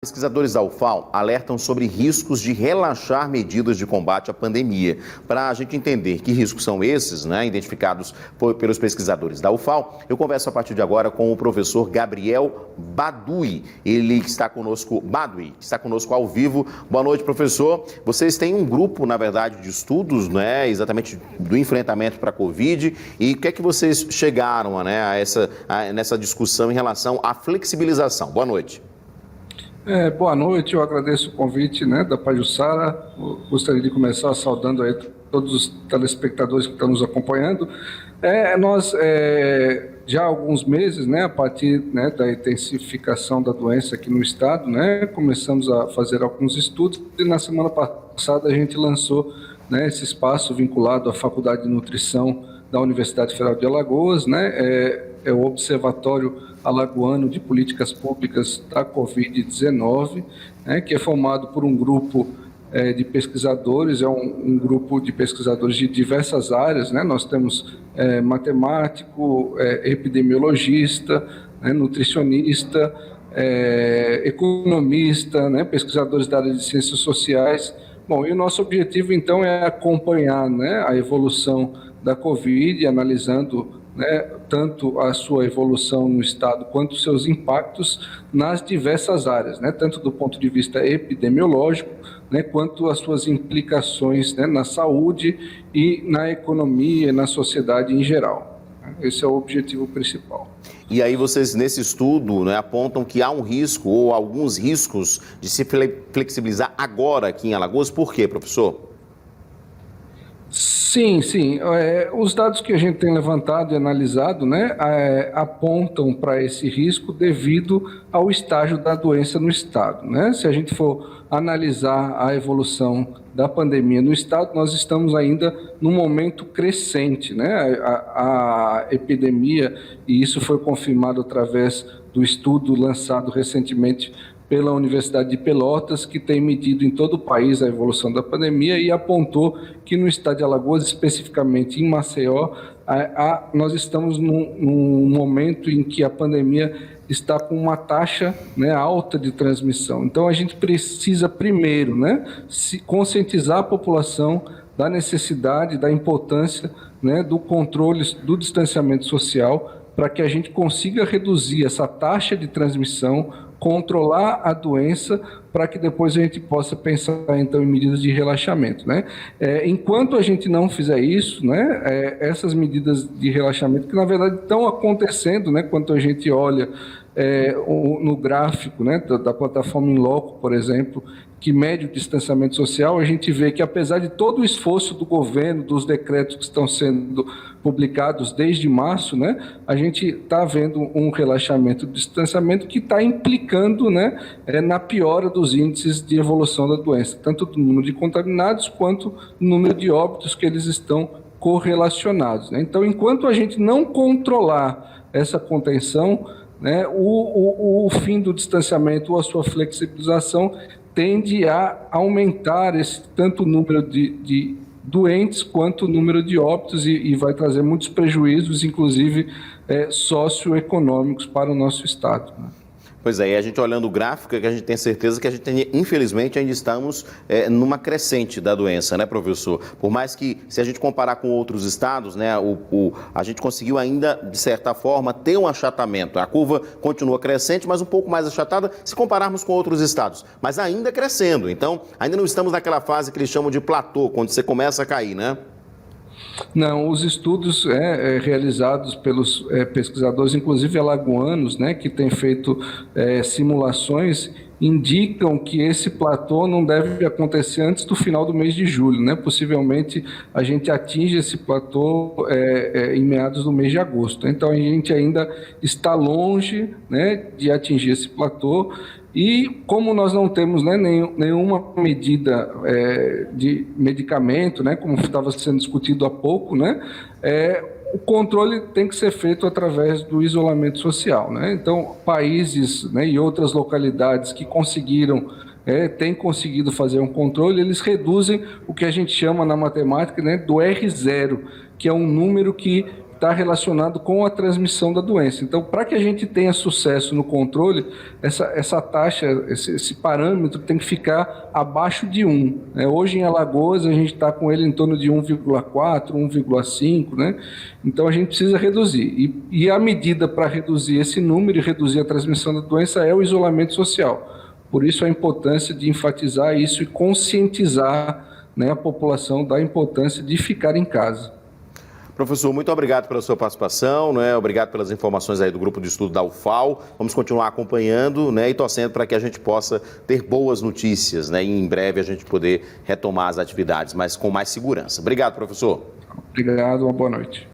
Pesquisadores da UFAL alertam sobre riscos de relaxar medidas de combate à pandemia. Para a gente entender que riscos são esses, identificados pelos pesquisadores da UFAL, eu converso a partir de agora com o professor Gabriel Badui. Ele está conosco, está conosco ao vivo. Boa noite, professor. Vocês têm um grupo, na verdade, de estudos, exatamente do enfrentamento para a Covid. E o que é que vocês chegaram nessa discussão em relação à flexibilização? Boa noite. Boa noite, eu agradeço o convite da Pajuçara. Gostaria de começar saudando aí todos os telespectadores que estão nos acompanhando. Nós, já há alguns meses, a partir da intensificação da doença aqui no estado, começamos a fazer alguns estudos e na semana passada a gente lançou esse espaço vinculado à Faculdade de Nutrição da Universidade Federal de Alagoas, é o Observatório Alagoano de Políticas Públicas da Covid-19, que é formado por um grupo de pesquisadores, é um grupo de pesquisadores de diversas áreas, nós temos matemático, epidemiologista, nutricionista, economista, pesquisadores da área de ciências sociais. Bom, e o nosso objetivo, então, é acompanhar a evolução da Covid, analisando tanto a sua evolução no estado quanto os seus impactos nas diversas áreas, tanto do ponto de vista epidemiológico, quanto as suas implicações na saúde e na economia e na sociedade em geral. Esse é o objetivo principal. E aí vocês, nesse estudo, apontam que há um risco ou alguns riscos de se flexibilizar agora aqui em Alagoas. Por quê, professor? Sim. Os dados que a gente tem levantado e analisado apontam para esse risco devido ao estágio da doença no estado. Se a gente for analisar a evolução da pandemia no estado, nós estamos ainda num momento crescente. A epidemia, e isso foi confirmado através do estudo lançado recentemente pela Universidade de Pelotas, que tem medido em todo o país a evolução da pandemia e apontou que no estado de Alagoas, especificamente em Maceió, nós estamos num momento em que a pandemia está com uma taxa alta de transmissão. Então, a gente precisa primeiro conscientizar a população da necessidade, da importância do controle, do distanciamento social, para que a gente consiga reduzir essa taxa de transmissão, controlar a doença, para que depois a gente possa pensar, então, em medidas de relaxamento. Enquanto a gente não fizer isso, essas medidas de relaxamento, que na verdade estão acontecendo, quando a gente olha no gráfico da plataforma Inloco, por exemplo, que mede o distanciamento social, a gente vê que, apesar de todo o esforço do governo, dos decretos que estão sendo publicados desde março, a gente está vendo um relaxamento do distanciamento que está implicando na piora dos índices de evolução da doença, tanto do número de contaminados quanto do número de óbitos, que eles estão correlacionados. Então, enquanto a gente não controlar essa contenção, o fim do distanciamento ou a sua flexibilização tende a aumentar tanto o número de doentes quanto o número de óbitos e vai trazer muitos prejuízos, inclusive socioeconômicos, para o nosso estado. Pois é, e a gente olhando o gráfico, é que a gente tem certeza que a gente, infelizmente, ainda estamos numa crescente da doença, professor? Por mais que, se a gente comparar com outros estados, a gente conseguiu ainda, de certa forma, ter um achatamento. A curva continua crescente, mas um pouco mais achatada se compararmos com outros estados. Mas ainda crescendo, então, ainda não estamos naquela fase que eles chamam de platô, quando você começa a cair, Não, os estudos realizados pelos pesquisadores, inclusive alagoanos, que têm feito simulações, indicam que esse platô não deve acontecer antes do final do mês de julho. Possivelmente a gente atinge esse platô em meados do mês de agosto. Então a gente ainda está longe de atingir esse platô. E como nós não temos nenhuma medida de medicamento, como estava sendo discutido há pouco, o controle tem que ser feito através do isolamento social. Então, países e outras localidades que têm conseguido fazer um controle, eles reduzem o que a gente chama na matemática do R0, que é um número que está relacionado com a transmissão da doença. Então, para que a gente tenha sucesso no controle, essa taxa, esse parâmetro tem que ficar abaixo de 1. Né? Hoje, em Alagoas, a gente está com ele em torno de 1,4, 1,5, né? Então, a gente precisa reduzir. E a medida para reduzir esse número e reduzir a transmissão da doença é o isolamento social. Por isso, a importância de enfatizar isso e conscientizar, né, a população da importância de ficar em casa. Professor, muito obrigado pela sua participação, né? Obrigado pelas informações aí do grupo de estudo da UFAL. Vamos continuar acompanhando, né, e torcendo para que a gente possa ter boas notícias, né, e em breve a gente poder retomar as atividades, mas com mais segurança. Obrigado, professor. Obrigado, uma boa noite.